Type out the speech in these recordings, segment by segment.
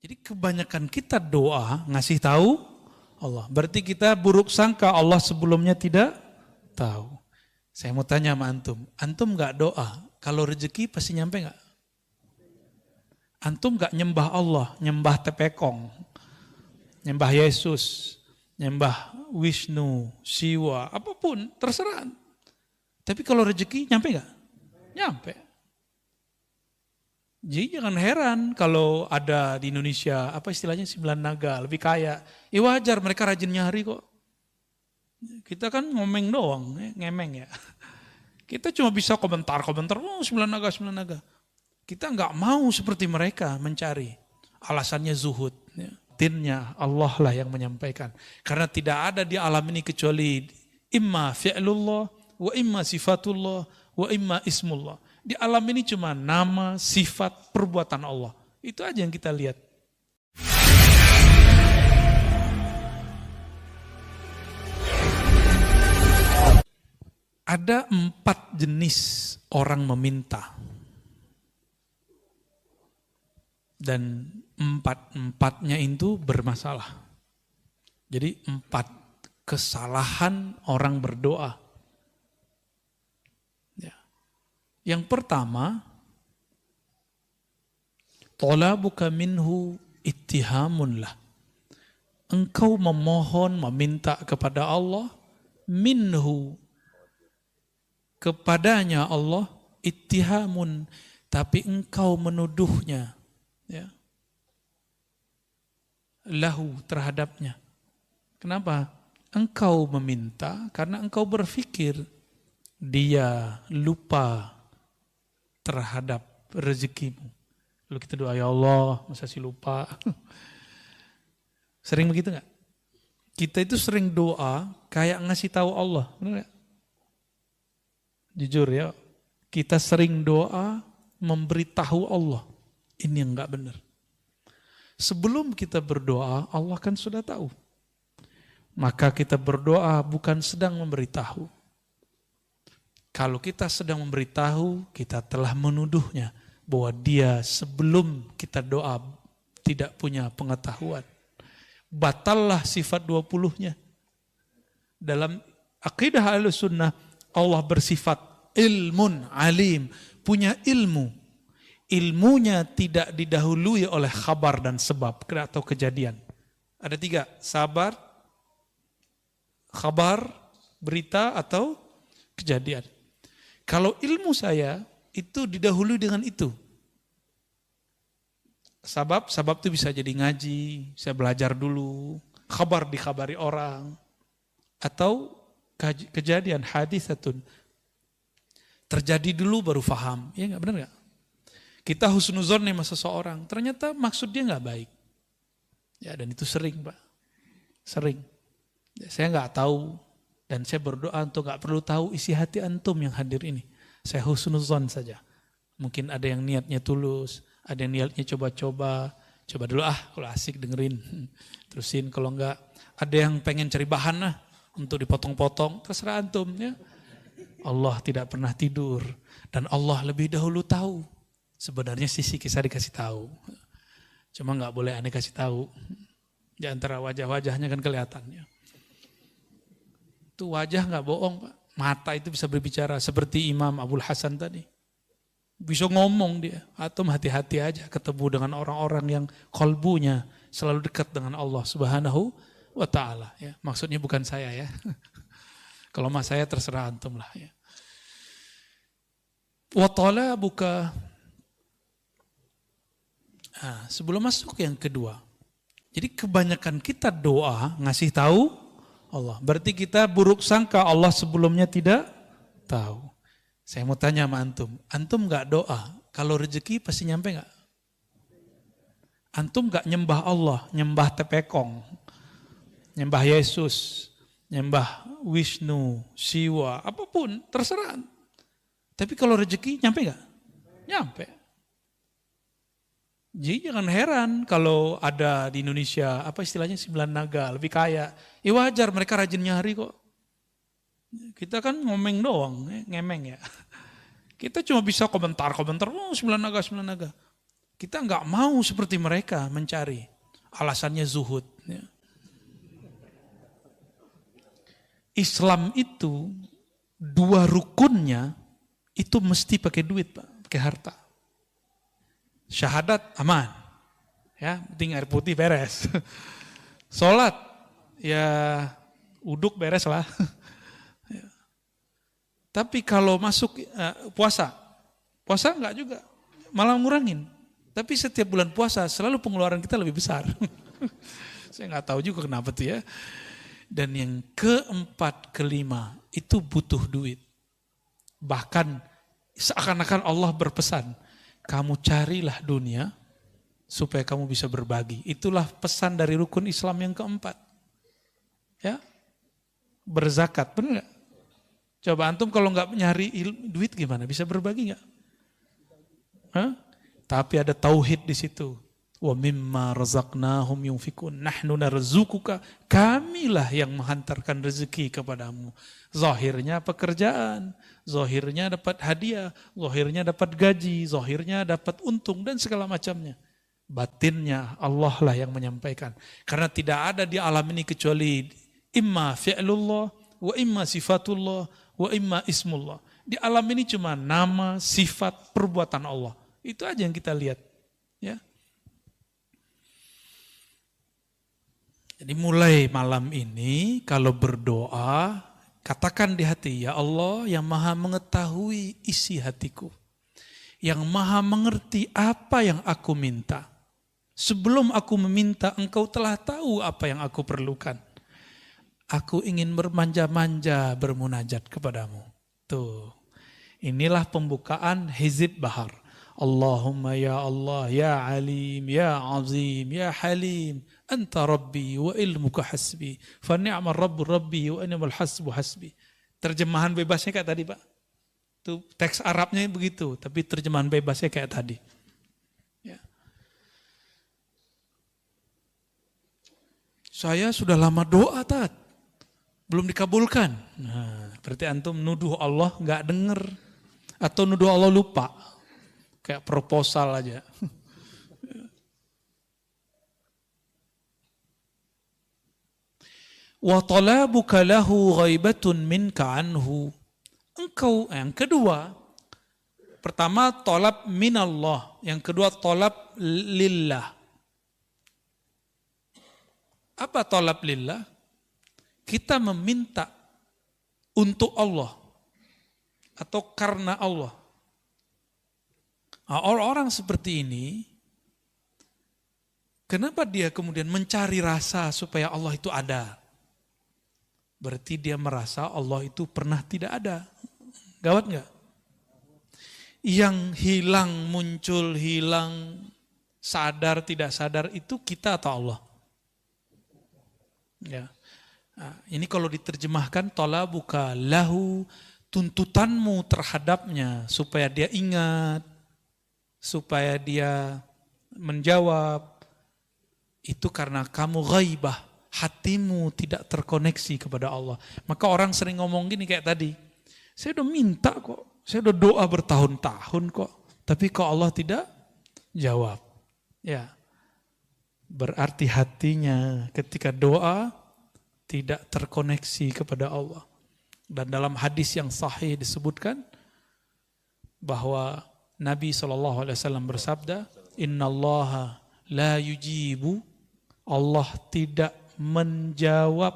Jadi kebanyakan kita doa ngasih tahu Allah. Berarti kita buruk sangka Allah sebelumnya tidak tahu. Saya mau tanya sama antum. Antum nggak doa, kalau rezeki pasti nyampe nggak? Antum nggak nyembah Allah, nyembah tepekong, nyembah Yesus, nyembah Wisnu, Siwa, apapun, terserah. Tapi kalau rezeki nyampe nggak? Nyampe. Jadi jangan heran kalau ada di Indonesia, apa istilahnya 9 naga, lebih kaya. Ya wajar mereka rajin nyari kok. Kita kan ngomeng doang, ngemeng ya. Kita cuma bisa komentar-komentar, oh 9 naga, 9 naga. Kita nggak mau seperti mereka mencari. Alasannya zuhud. Tinnya Allah lah yang menyampaikan. Karena tidak ada di alam ini kecuali imma fi'lullah, wa imma sifatullah, wa imma ismullah. Di alam ini cuma nama, sifat, perbuatan Allah. Itu aja yang kita lihat. Ada 4 jenis orang meminta. Dan 4-empatnya itu bermasalah. Jadi 4 kesalahan orang berdoa. Ya. Yang pertama, talabuka minhu ittihamun lah. Engkau memohon, meminta kepada Allah, minhu, kepadanya Allah, ittihamun, tapi engkau menuduhnya, ya, lahu, terhadapnya. Kenapa? Engkau meminta karena engkau berpikir dia lupa terhadap rezekimu. Lalu kita doa, ya Allah, masa sih lupa? Sering begitu nggak? Kita itu sering doa kayak ngasih tahu Allah, benar nggak? Jujur ya, kita sering doa memberitahu Allah. Ini yang enggak benar. Sebelum kita berdoa, Allah kan sudah tahu. Maka kita berdoa bukan sedang memberitahu. Kalau kita sedang memberitahu, kita telah menuduhnya bahwa dia sebelum kita doa tidak punya pengetahuan. Batallah sifat 20-nya. Dalam akidah Ahlussunnah, Allah bersifat ilmun alim, punya ilmu. Ilmunya tidak didahului oleh khabar dan sebab atau kejadian. Ada 3, sabar, khabar, berita atau kejadian. Kalau ilmu saya itu didahului dengan itu. Sabab itu bisa jadi ngaji, saya belajar dulu, khabar dikhabari orang, atau kejadian hadisatun. Terjadi dulu baru faham. Ya enggak, benar enggak? Kita husnuzon sama seseorang, ternyata maksud dia enggak baik. Ya, dan itu sering, Pak. Sering. Ya, saya enggak tahu dan saya berdoa untuk enggak perlu tahu isi hati antum yang hadir ini. Saya husnuzon saja. Mungkin ada yang niatnya tulus, ada yang niatnya coba-coba. Coba dulu kalau asik dengerin. Terusin, kalau enggak ada yang pengen cari bahan lah untuk dipotong-potong, terserah antum ya. Allah tidak pernah tidur dan Allah lebih dahulu tahu. Sebenarnya sisi kisah dikasih tahu. Cuma nggak boleh aneh kasih tahu. Di antara wajah-wajahnya kan kelihatan ya. Itu wajah nggak bohong, Pak. Mata itu bisa berbicara seperti Imam Abul Hasan tadi. Bisa ngomong dia. Atau hati-hati aja ketemu dengan orang-orang yang kolbunya selalu dekat dengan Allah Subhanahu wa ta'ala. Ya. Maksudnya bukan saya ya. Kalau mas saya terserah antum lah ya. Wa talabuka. Sebelum masuk yang kedua. Jadi kebanyakan kita doa ngasih tahu Allah. Berarti kita buruk sangka Allah sebelumnya tidak tahu. Saya mau tanya sama antum. Antum nggak doa, kalau rezeki pasti nyampe nggak? Antum nggak nyembah Allah, nyembah tepekong, nyembah Yesus, nyembah Wisnu, Siwa, apapun, terserah. Tapi kalau rezeki nyampe nggak? Nyampe. Jadi jangan heran kalau ada di Indonesia, apa istilahnya 9 naga, lebih kaya. Ya wajar mereka rajin nyari kok. Kita kan ngomeng doang, ngemeng ya. Kita cuma bisa komentar-komentar, oh 9 naga, 9 naga. Kita nggak mau seperti mereka mencari. Alasannya zuhud. Ya. Islam itu 2 rukunnya itu mesti pakai duit, Pak, pakai harta. Syahadat aman. Ya, penting air putih beres. Salat ya uduk beres lah. Ya. Tapi kalau masuk puasa enggak juga, malah ngurangin. Tapi setiap bulan puasa selalu pengeluaran kita lebih besar. Saya nggak tahu juga kenapa tuh ya. Dan yang keempat, kelima itu butuh duit. Bahkan seakan-akan Allah berpesan, kamu carilah dunia supaya kamu bisa berbagi. Itulah pesan dari rukun Islam yang keempat. Ya, berzakat, benar nggak? Coba antum kalau nggak nyari duit gimana? Bisa berbagi nggak? Hah? Tapi ada tauhid di situ. Wa mimma razaqnahum yunfikun. Nahnu narzuquka. Kamilah yang menghantarkan rezeki kepadamu. Zahirnya pekerjaan, zahirnya dapat hadiah, zahirnya dapat gaji, zahirnya dapat untung dan segala macamnya. Batinnya Allah lah yang menyampaikan. Karena tidak ada di alam ini kecuali imma fi'lullah wa imma sifatullah wa imma ismullah. Di alam ini cuma nama, sifat, perbuatan Allah. Itu aja yang kita lihat. Ya. Jadi mulai malam ini kalau berdoa, katakan di hati, ya Allah yang maha mengetahui isi hatiku. Yang maha mengerti apa yang aku minta. Sebelum aku meminta, engkau telah tahu apa yang aku perlukan. Aku ingin bermanja-manja bermunajat kepadamu. Tuh, inilah pembukaan Hizib Bahar. Allahumma ya Allah, ya Alim, ya Azim, ya Halim, Anta Rabbi wa ilmuka hasbi, fa ni'mal Rabbu Rabbi wa ni'mal hasbu hasbi. Terjemahan bebasnya kayak tadi Pak. Itu teks Arabnya begitu, tapi terjemahan bebasnya kayak tadi. Ya. Saya sudah lama doa Tat, belum dikabulkan. Nah, berarti antum nuduh Allah nggak denger, atau nuduh Allah lupa. Kayak proposal aja. Wa talabuka lahu ghaibatun minka anhu. Engkau, yang kedua, pertama talab minallah, yang kedua talab lillah. Apa talab lillah? Kita meminta untuk Allah atau karena Allah. Nah, orang-orang seperti ini, kenapa dia kemudian mencari rasa supaya Allah itu ada? Berarti dia merasa Allah itu pernah tidak ada. Gawat nggak? Yang hilang, muncul, hilang, sadar, tidak sadar itu kita atau Allah? Ya. Nah, ini kalau diterjemahkan, talabuka lahu, tuntutanmu terhadapnya supaya dia ingat, supaya dia menjawab, itu karena kamu ghaibah, hatimu tidak terkoneksi kepada Allah. Maka orang sering ngomong gini kayak tadi, saya udah minta kok, saya udah doa bertahun-tahun kok, tapi kok Allah tidak jawab. Ya, berarti hatinya ketika doa tidak terkoneksi kepada Allah. Dan dalam hadis yang sahih disebutkan bahwa Nabi SAW bersabda, Innallaha la yujibu, Allah tidak menjawab.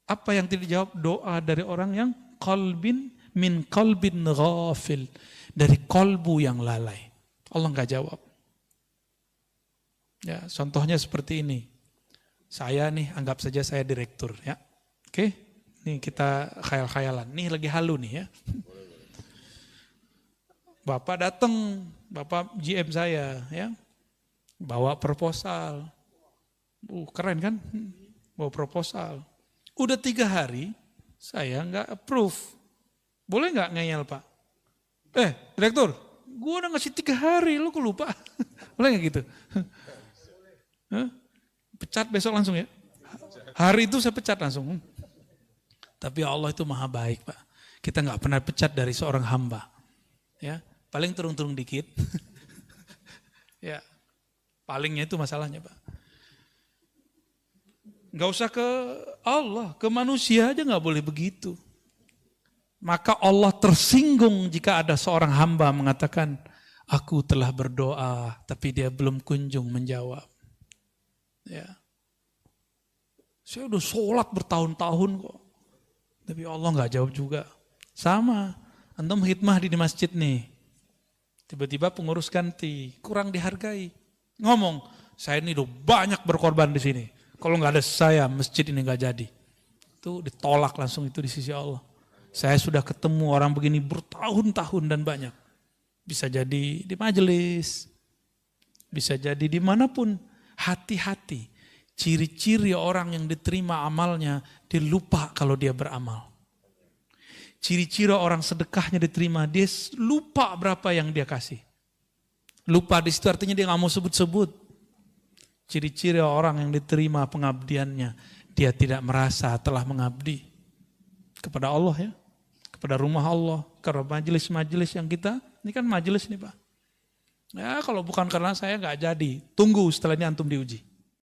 Apa yang tidak dijawab? Doa dari orang yang min qalbin ghafil, dari kolbu yang lalai. Allah enggak jawab. Ya, contohnya seperti ini. Saya nih, anggap saja saya direktur ya. Oke, nih kita khayal-khayalan. Nih lagi halu nih ya. Bapak datang, Bapak GM saya ya, bawa proposal. Keren kan? Bawa proposal. Udah 3 hari, saya nggak approve. Boleh nggak ngeyel Pak? Direktur, gue udah ngasih 3 hari, lu kok lupa? Boleh nggak gitu? Pecat besok langsung ya? Hari itu saya pecat langsung. Tapi Allah itu maha baik Pak. Kita nggak pernah pecat dari seorang hamba. Ya. Paling turun-turun dikit. Ya, palingnya itu masalahnya Pak. Nggak usah ke Allah, ke manusia aja nggak boleh begitu. Maka Allah tersinggung jika ada seorang hamba mengatakan, aku telah berdoa, tapi dia belum kunjung menjawab. Ya. Saya udah sholat bertahun-tahun kok, tapi Allah nggak jawab juga. Sama, antum khidmah di masjid nih, tiba-tiba pengurus ganti, kurang dihargai. Ngomong, saya ini udah banyak berkorban di sini. Kalau nggak ada saya, masjid ini nggak jadi. Itu ditolak langsung itu di sisi Allah. Saya sudah ketemu orang begini bertahun-tahun dan banyak. Bisa jadi di majelis, bisa jadi dimanapun. Hati-hati, ciri-ciri orang yang diterima amalnya, dia lupa kalau dia beramal. Ciri-ciri orang sedekahnya diterima, dia lupa berapa yang dia kasih. Lupa di situ artinya dia nggak mau sebut-sebut. Ciri-ciri orang yang diterima pengabdiannya, dia tidak merasa telah mengabdi kepada Allah ya. Kepada rumah Allah, karena majelis-majelis yang kita, ini kan majelis nih Pak. Ya kalau bukan karena saya nggak jadi, tunggu setelah ini antum diuji.